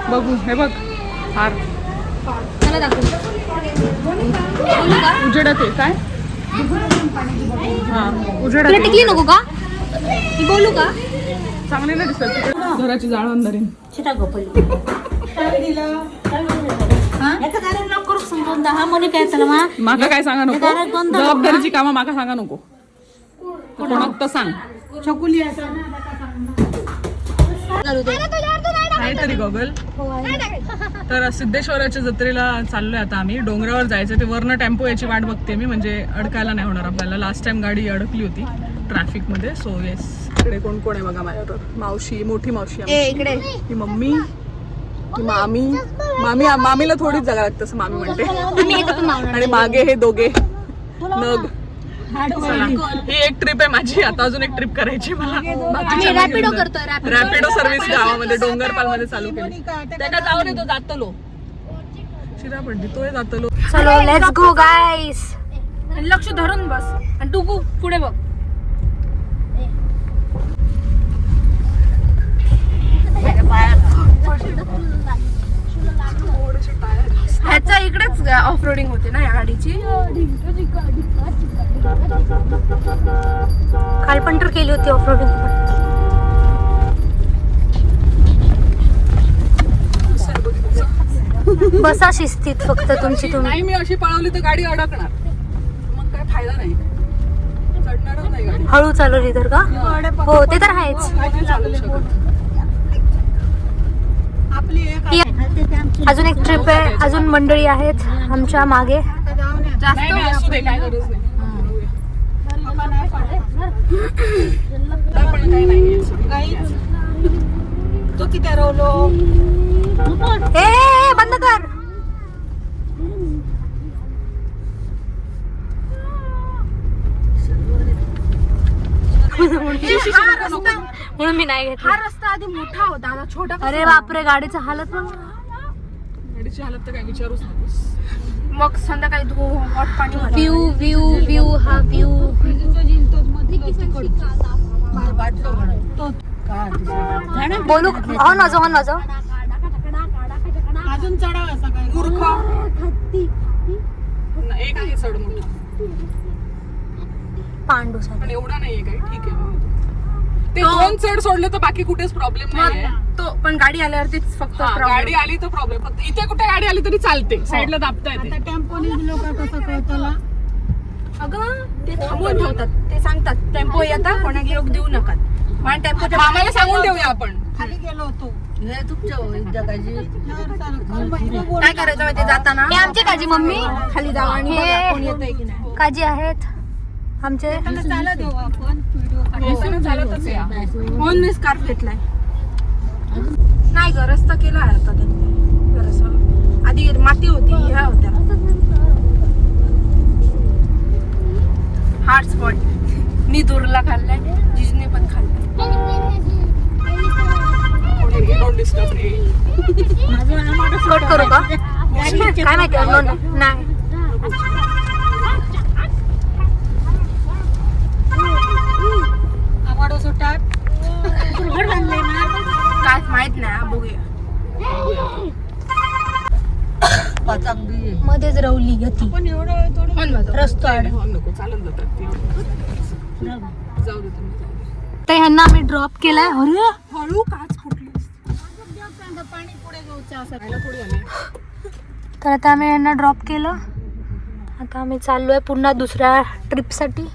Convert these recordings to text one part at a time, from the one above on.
बघू हे बघ हार उजेडात आहे काय हा उजेडात टिकली नको का मी बोलू का चांगली नाही दिसत घराची जाळ अंधारीन माका काय सांगा नको जबाबदारीची कामं माका सांगा नको कोणाक सांग नाही तरी गॉगल तर सिद्धेश्वराच्या जत्रेला चाललोय आता आम्ही डोंगरावर जायचं ते वरनं टेम्पो याची वाट बघते मी म्हणजे अडकायला नाही होणार आपल्याला लास्ट टाइम गाडी अडकली होती ट्रॅफिक मध्ये सो येस इकडे कोण कोण आहे बघा माझ्याबरोबर मावशी मोठी मावशी इकडे ही मम्मी ती मामी मामीला थोडीच जागा लागते असं मामी म्हणते आणि मागे हे दोघे नग ही एक ट्रिप आहे माझी आता अजून एक ट्रिप करायची मला रॅपिडो करतोय रॅपिडो सर्व्हिस गावामध्ये डोंगरपाल मध्ये चालू केली त्याला जाऊन येतो जातलो शिरा पडली तोय जातलो चलो लेट्स गो गाईस लक्ष धरून बस आणि तू पुढे बघ ह्याचा इकडेच ऑफ रोडिंग होते ना या गाडीची काल पण तर केली होती ऑफ रोडिंग बसा शिस्तीत फक्त तुमची तुम्ही नाही मी अशी पळवली तर गाडी अडकणार मग काय फायदा नाही चढणारच नाही गाडी हळू चालवली तर का हो ते तर आहेच नाही चालू शकत अजून एक ट्रिप आहे अजून मंडळी आहेत आमच्या मागे नाही असू दे काय गरज नाही तो किती रवलो ए बंद कर म्हणून मी नाही घेतला हा रस्ता आधी मोठा होता आता छोटा अरे बापरे गाडीचं हालत बघ गाडीची हालत तर काय विचारूच नकोस मग संध्याकाळी तू हॉट पाणी व्ह्यू हा व्ह्यू बोलू हॉर्न वाजव अजून चढावा मूर्ख एक आहे चढ मोठा पांडू पण एवढा नाहीये काही ठीक आहे ते दोन चढ सोडले तर बाकी कुठेच प्रॉब्लेम नाहीये तो पण गाडी आल्यावरतीच फक्त गाडी आली तर प्रॉब्लेम फक्त इथे कुठे गाडी आली तरी चालते साईडला दाबता येते टेम्पोने लोक कसं कळतला अगं ते थांबवून ठेवतात ते सांगतात टेम्पो येतात कोणाला योग देऊ नका मला टेम्पोच्या मामाला सांगून ठेवूया आपण खाली गेलो होतो काय करायचं माहिती जाताना हे आमचे काजी मम्मी खाली जावं आणि हे बघा कोण येतंय की नाही काजी आहेत आमचे चालत देऊ आपण येताना चालतच या म्हणून मी स्कार्फ घेतलाय नाही ग रस्ता केला आहे आता त्यांनी जरासा आधी माती होती ह्या होत्या हार्ड स्पॉट मी दूरला खाल्लाय जिजने पण खाल्लाय डोंट डिस्टर्ब कट करू का काय माहिती नाही काय माहित नाही बघूया मध्येच रवली गती रस्ता नको चालत जातात जाऊ दे तुम्ही तर ह्यांना आम्ही ड्रॉप केलाय अरे हळू काच फुटली तर आता आम्ही यांना ड्रॉप केलं आता आम्ही चाललोय पुन्हा दुसऱ्या ट्रिपसाठी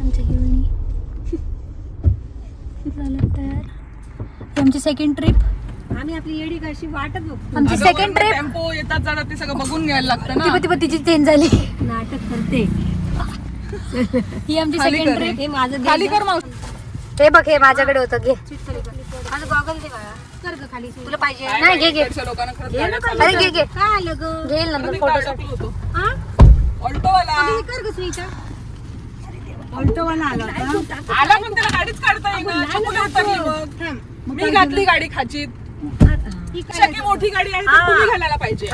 आमच्या घेऊन झालं तयार आमची सेकंड ट्रिप आम्ही आपली येडी कशी वाटत बघतो आमची सेकंड ट्रिप टेम्पो येतात जातात ते सगळं बघून घ्यायला लागतं ना तिची चेंज झाली नाटक करते ही आमची सेकंड ट्रिप हे माझं खाली कर मावशी हे बघ हे माझ्याकडे होतं घे माझं गॉगल दे मला कर ग खाली तुला पाहिजे नाही घे घे इकडच्या लोकांना खरंच गाड्या चालवतात. अरे घे घे काय आलं ग घेईल नंतर परत फोटोसाठी अडकलो होतो. हा ऑल्टोवाला कर ग सुईचा ऑल्टोवाला आला होता आला पण त्याला गाडीच काढता येईना. चकुली उतरली मग. मी घातली गाडी खाचीत की मोठी गाडी आहे तर तुम्ही घालायला पाहिजे.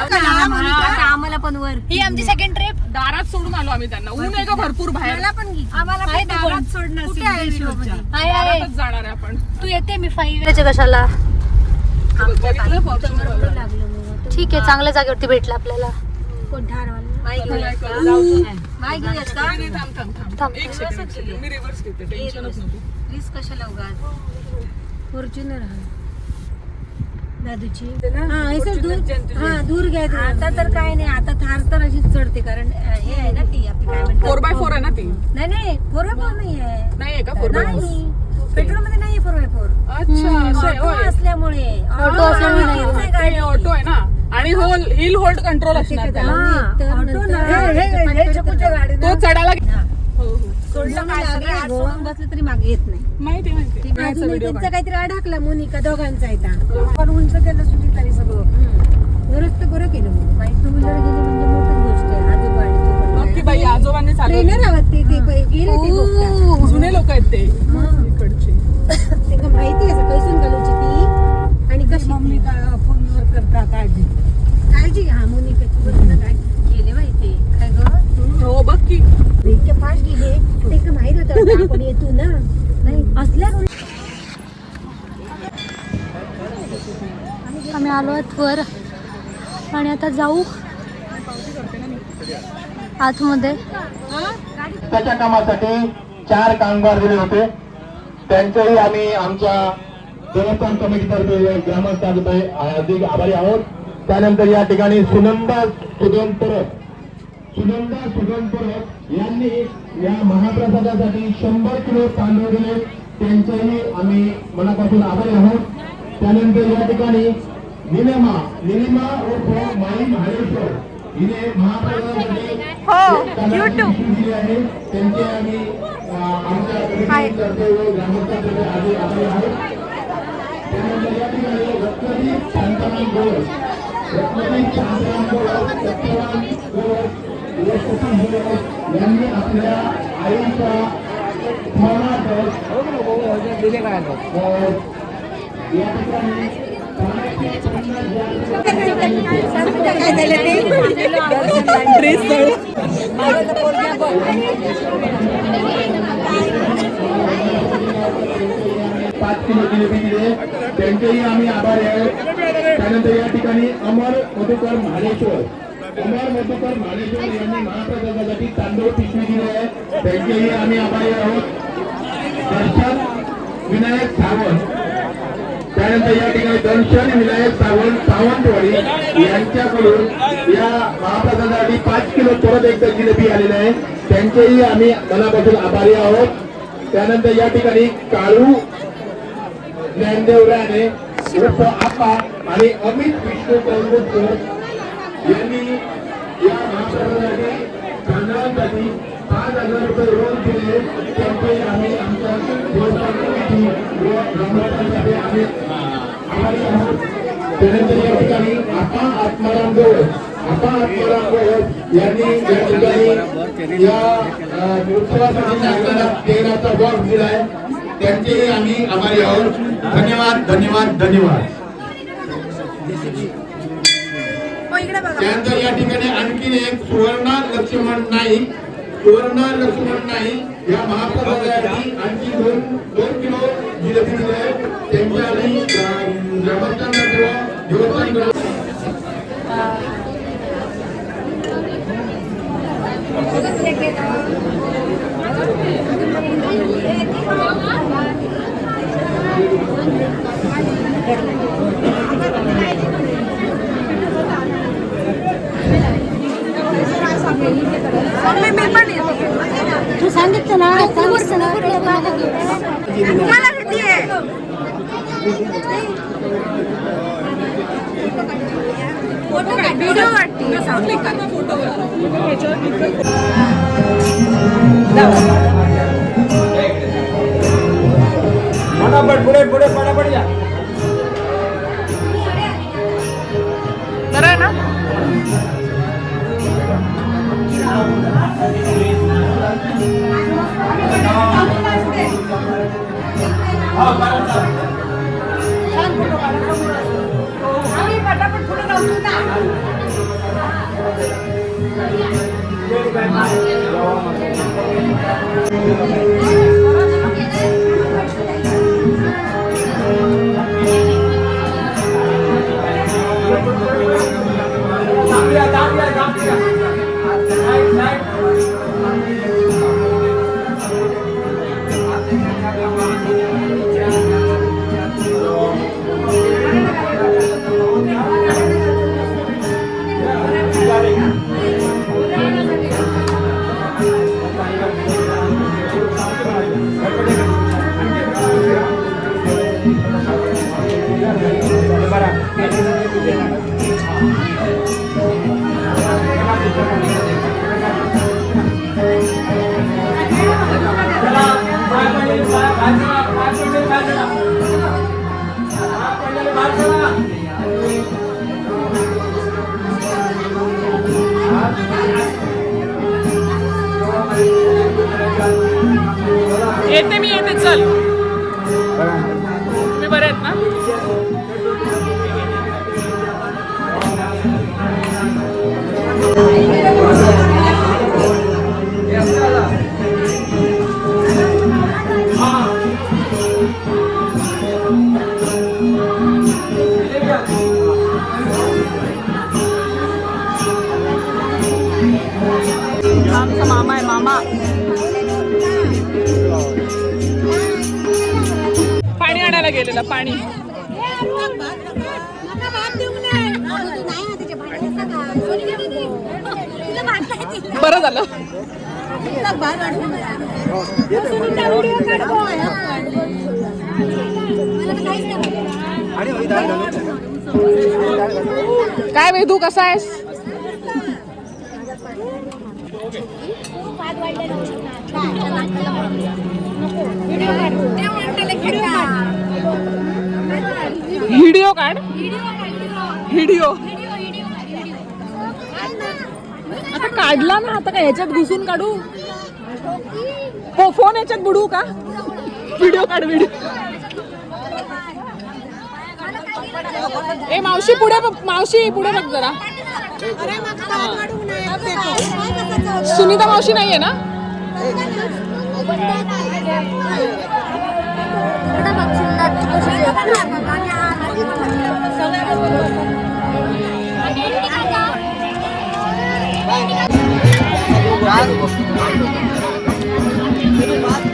आम्हाला पण वर ही आमची सेकंड ट्रिप. दारात सोडून आलो आम्ही त्यांना. ऊन आहे का भरपूर बाहेर. आम्हाला पण दारात सोडणार दारातच जाणार आहे आपण. तू येते मी 5 कशाला. बघितलं Fortuner वाला. ठीक आहे, चांगल्या जागेवरती भेटलं आपल्याला. नाही, थांब थांब थांब. थांब. एक सेकंड मी रिव्हर्स घेते. टेन्शनच नको. रिस्क कशाला उगाच. फॉर्च्युनर दादूची हा दूर घ्या. आता तर काय नाही, आता थार तर अशीच चढते कारण हे आहे ना ती आपली काय म्हणतात 4x4 आहे ना ती. नाही 4x4 नाही आहे. नाही आहे का 4x4? नाही पेट्रोल मध्ये नाही 4x4. अच्छा असं आहे ऑटो होय. असल्यामुळे ऑटो असल्यामुळे नाही. ते ऑटो आहे ना आणि हिल होल्ड कंट्रोल असणार त्याला. तो चढायला हो हो सोडून बसलं तरी मागे येत नाही. माहिती माहिती. मी याचा व्हिडिओ त्यांचा काहीतरी अडकला मोनिका दोघांचा येतात पण उंच त्याला सुटी तरी सगळं बरंच तर बरं केलं मग बाईक टू व्हीलर गेली म्हणजे मोठीच गोष्ट आहे. आजोबा आणि तो बघ की बाई आजोबांनी चालवली. ट्रेनर आवाज ते गेले ते बघतात. जुने लोक आहेत ते इकडचे. त्यांना माहिती आहे कैसून घालूची ती आणि कशी मम्मी फोनवर करता काळजी हा मोनिकाची बरोबर काय गेले माहिती काय ग. हो बघ की इतके फास्ट गेले ते का माहित होतं आपण येतो ना नाही असल्या आम्ही आलो आहोत वर आणि आता जाऊ आतमध्ये. त्याच्या कामासाठी 4 कामगार दिले होते. त्यांचेही आम्ही आमच्या देवस्थान कमिटीतर्फे ग्रामस्थांचे अधिक आभारी आहोत. त्यानंतर या ठिकाणी सुनंदा सुगम परब यांनी या महाप्रसादासाठी 100 किलो तांदूळ दिले. त्यांचेही आम्ही मनापासून आभारी आहोत. त्यानंतर या ठिकाणी निलिमा उर्फ माई महाडेश्वर हिने महाप्रसादासाठी दिली आहे. त्यांचे आम्ही आमच्या कमिटीतर्फे व ग्रामस्थांतर्फे आभारी आहोत. त्यानंतर या ठिकाणी रत्नदीप शांताराम गोळ सत्यवान यांनी आपल्या आईच्या स्मरणार्थ या ठिकाणी त्यांचेही आम्ही आभारी आहोत. त्यानंतर या ठिकाणी अमर मधुकर महाडेश्वर यांनी महाप्रसादासाठी तांदूळ पिशवी दिले आहे. त्यांचेही आम्ही आभारी आहोत. दर्शन विनायक सावंत त्यानंतर या ठिकाणी दर्शन विनायक सावंतवाडी यांच्याकडून या महाप्रसादासाठी 5 किलो परत एकदा जिलेबी आलेले आहे. त्यांचेही आम्ही मनापासून आभारी आहोत. त्यानंतर या ठिकाणी काळू ज्ञानदेव राणे उर्फ आप्पा आणि अमित विष्णू कळंगूटकर यांनी या महाप्रसादासाठी तांदळांसाठी 5,000 रुपये रोज दिले. त्यांचे आम्ही आमच्या देवस्थान कमिटी व ग्रामस्थांसाठी आम्ही आभारी आहोत. त्यानंतर या ठिकाणी आप्पा आत्माराम गवळ यांनी या ठिकाणी या उत्सवासाठी आपल्याला 13चा बॉक्स दिलाय. त्यांचेही आम्ही आभारी आहोत. धन्यवाद धन्यवाद धन्यवाद. त्यानंतर या ठिकाणी आणखीन एक सुवर्णा लक्ष्मण नाईक या महाप्रसादासाठी आणखी 2 किलो जिलेबी दिले आहे. त्यांच्या आम्ही ग्रामस्थांना किंवा देवस्थान तू सांगितलं ना व्हिडिओ वाटते पुढे पुढे पडापड या. बरं आहे ना. येते मी येते चल तुम्ही बरे आहेत ना आमचा मामा आहे मामा पाणी आणायला गेलेला पाणी बरं झालं काय वेदू कसा आहेस व्हिडिओ काढ व्हिडिओ आता काढला ना आता काय ह्याच्यात घुसून काढू हो फोन याच्यात बुडवू का व्हिडिओ काढ व्हिडिओ ए मावशी पुढे पुढे बघ जरा सुनीता मावशी नाहीये ना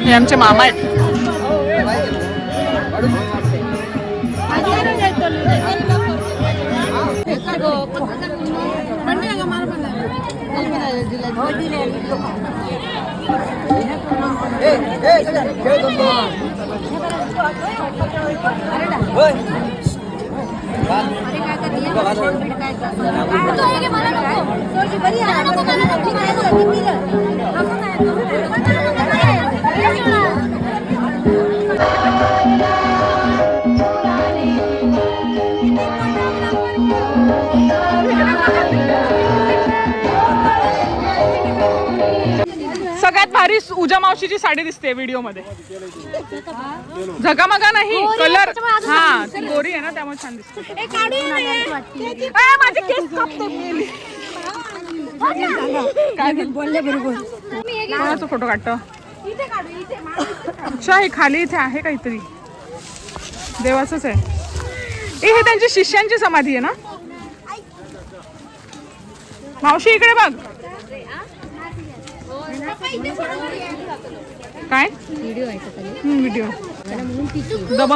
हे आमचे मामा आहेत सगळ्यात भारी उजा मावशीची साडी दिसते व्हिडिओ मध्ये झगामगा नाही कलर हा ती गोरी आहे ना त्यामुळे छान दिसते माझे केस कापते काय बोलले बरोबर कोणाचा फोटो काढतो अच्छा हे खाली इथे आहे काहीतरी देवाचंच आहे हे त्यांच्या शिष्यांची समाधी आहे ना मावशी इकडे बघ काय व्हिडिओ दबंग